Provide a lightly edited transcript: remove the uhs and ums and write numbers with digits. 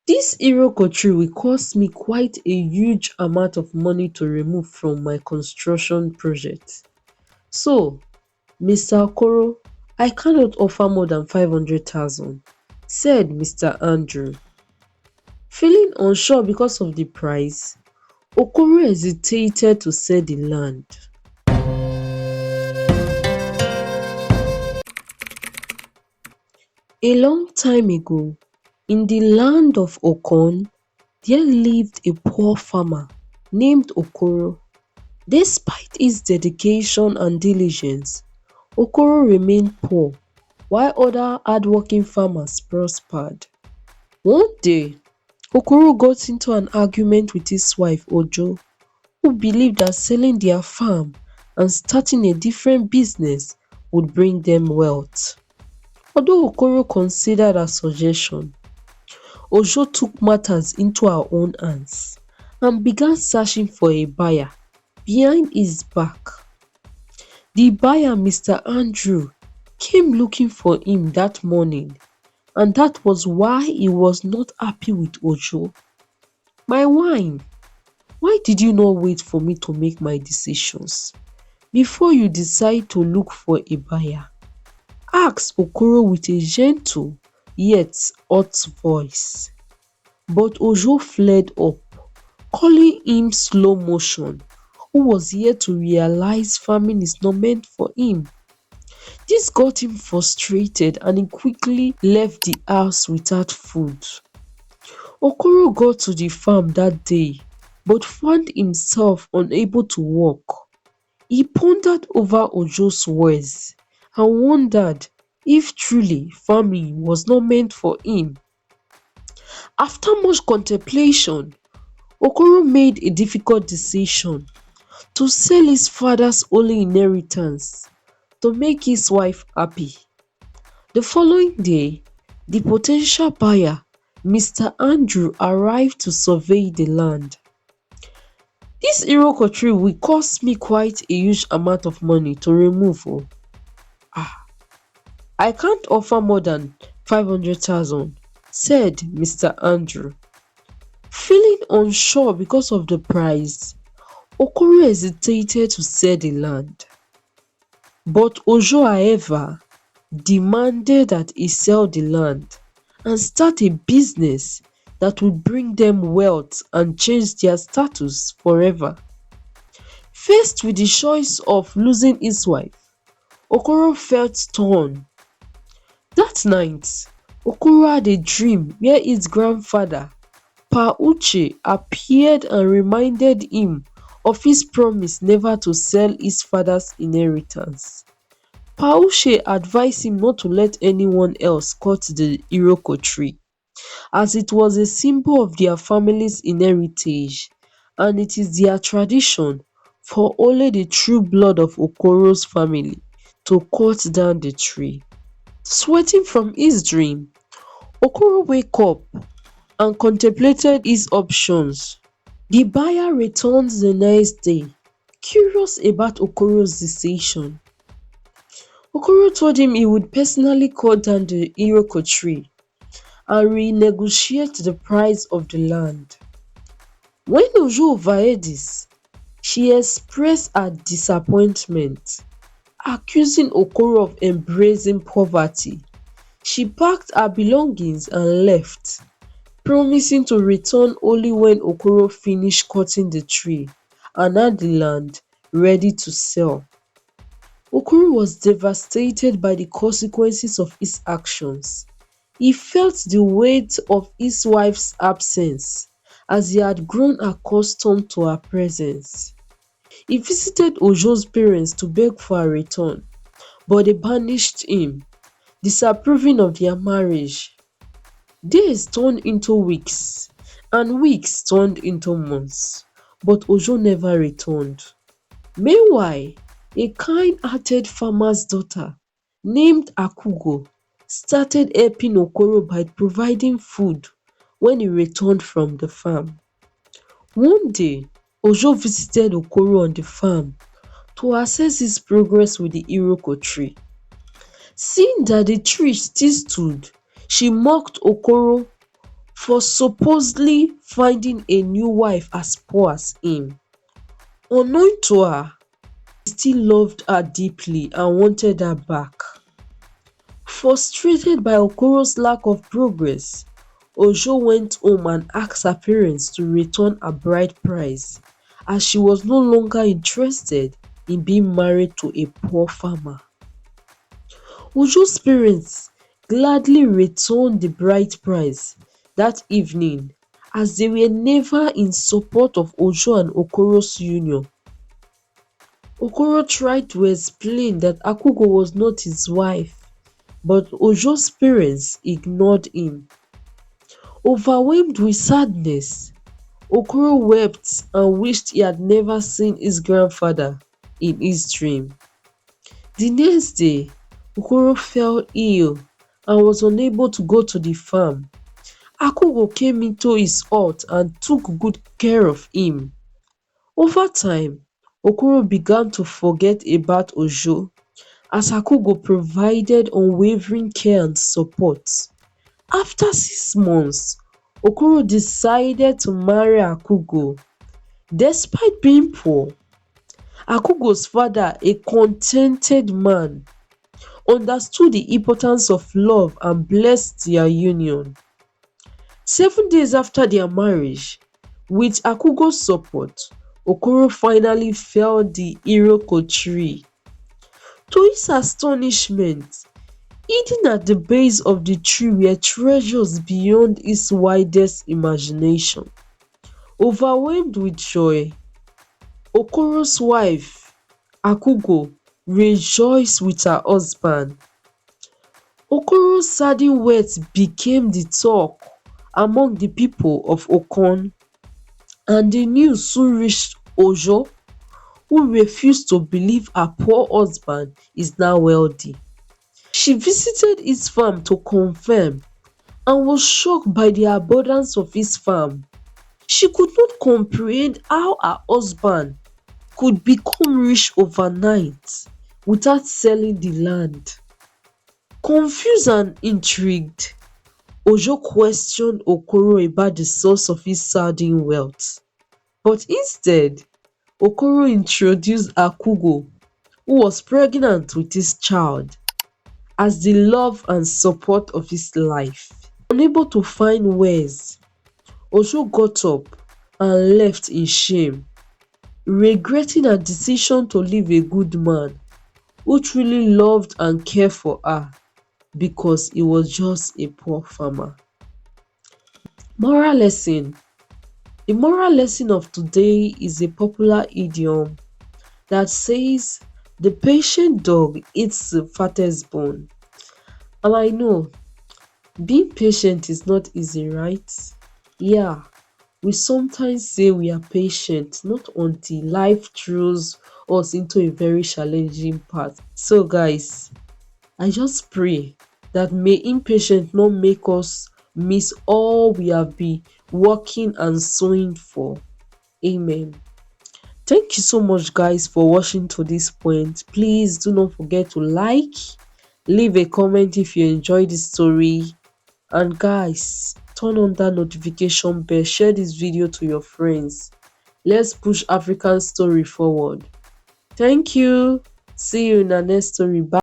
Dis IROKO tree will cost me quite a huge amount of money to remove from my construction project. So Mr. Okoro, I cannot offer more than 500,000, said Mr. Andrew. Feeling unsure because of the price, Okoro hesitated to sell the land. A long time ago, in the land of Okon, there lived a poor farmer named Okoro. Despite his dedication and diligence, Okoro remained poor while other hardworking farmers prospered. One day, Okoro got into an argument with his wife Ojo, who believed that selling their farm and starting a different business would bring them wealth. Although Okoro considered her suggestion, Ojo took matters into her own hands and began searching for a buyer behind his back. The buyer, Mr. Andrew, came looking for him that morning, and that was why he was not happy with Ojo. My wine, why did you not wait for me to make my decisions before you decide to look for a buyer? Asked Okoro with a gentle yet hot voice. But Ojo fled up, calling him slow motion, who was yet to realize farming is not meant for him. This got him frustrated and he quickly left the house without food. Okoro got to the farm that day but found himself unable to walk. He pondered over Ojo's words and wondered if truly farming was not meant for him. After much contemplation, Okoro made a difficult decision to sell his father's only inheritance to make his wife happy. The following day, the potential buyer, Mr. Andrew, arrived to survey the land. This Iroko tree will cost me quite a huge amount of money to remove. Ah, I can't offer more than 500,000, said Mr. Andrew. Feeling unsure because of the price, Okoro hesitated to sell the land. But Ojo, however, demanded that he sell the land and start a business that would bring them wealth and change their status forever. Faced with the choice of losing his wife, Okoro felt torn. That night, Okoro had a dream where his grandfather, Pa Uche, appeared and reminded him of his promise never to sell his father's inheritance. Pa Uche advised him not to let anyone else cut the Iroko tree, as it was a symbol of their family's heritage and it is their tradition for only the true blood of Okoro's family to cut down the tree. Sweating from his dream, Okoro woke up and contemplated his options. The buyer returned the next day, curious about Okoro's decision. Okoro told him he would personally cut down the Iroko tree and renegotiate the price of the land. When Ojo overheard this, she expressed her disappointment, accusing Okoro of embracing poverty. She packed her belongings and left, promising to return only when Okoro finished cutting the tree and had the land ready to sell. Okoro was devastated by the consequences of his actions. He felt the weight of his wife's absence as he had grown accustomed to her presence. He visited Ojo's parents to beg for her return, but they banished him, disapproving of their marriage. Days turned into weeks, and weeks turned into months, but Ojo never returned. Meanwhile, a kind-hearted farmer's daughter named Akugo started helping Okoro by providing food when he returned from the farm. One day, Ojo visited Okoro on the farm to assess his progress with the Iroko tree. Seeing that the tree still stood, she mocked Okoro for supposedly finding a new wife as poor as him. Unknown to her, he still loved her deeply and wanted her back. Frustrated by Okoro's lack of progress, Ojo went home and asked her parents to return her bride price, as she was no longer interested in being married to a poor farmer. Ojo's parents gladly returned the bride price that evening, as they were never in support of Ojo and Okoro's union. Okoro tried to explain that Akugo was not his wife, but Ojo's parents ignored him. Overwhelmed with sadness, Okoro wept and wished he had never seen his grandfather in his dream. The next day, Okoro fell ill and was unable to go to the farm. Akugo came into his hut and took good care of him. Over time, Okoro began to forget about Ojo, as Akugo provided unwavering care and support. After 6 months, Okoro decided to marry Akugo. Despite being poor, Akugo's father, a contented man, understood the importance of love and blessed their union. 7 days after their marriage, with Akugo's support, Okoro finally felled the IROKO tree. To his astonishment, hidden at the base of the tree were treasures beyond his wildest imagination. Overwhelmed with joy, Okoro's wife, Akugo, rejoiced with her husband. Okoro's sudden words became the talk among the people of Okon, and the news soon reached Ojo, who refused to believe her poor husband is now wealthy. She visited his farm to confirm and was shocked by the abundance of his farm. She could not comprehend how her husband could become rich overnight without selling the land. Confused and intrigued, Ojo questioned Okoro about the source of his sudden wealth, but instead, Okoro introduced Akugo, who was pregnant with his child, as the love and support of his life. Unable to find words, Ojo got up and left in shame, regretting her decision to leave a good man who truly loved and cared for her because he was just a poor farmer. Moral lesson. The moral lesson of today is a popular idiom that says, "The patient dog eats the fattest bone." And I know being patient is not easy, right? Yeah, we sometimes say we are patient, not until life throws us into a very challenging path. So, guys, I just pray that may impatience not make us miss all we have been working and sowing for. Amen. Thank you so much, guys, for watching to this point. Please do not forget to like, leave a comment if you enjoyed this story, and guys, turn on that notification bell, share this video to your friends. Let's push African story forward. Thank you. See you in the next story. Bye.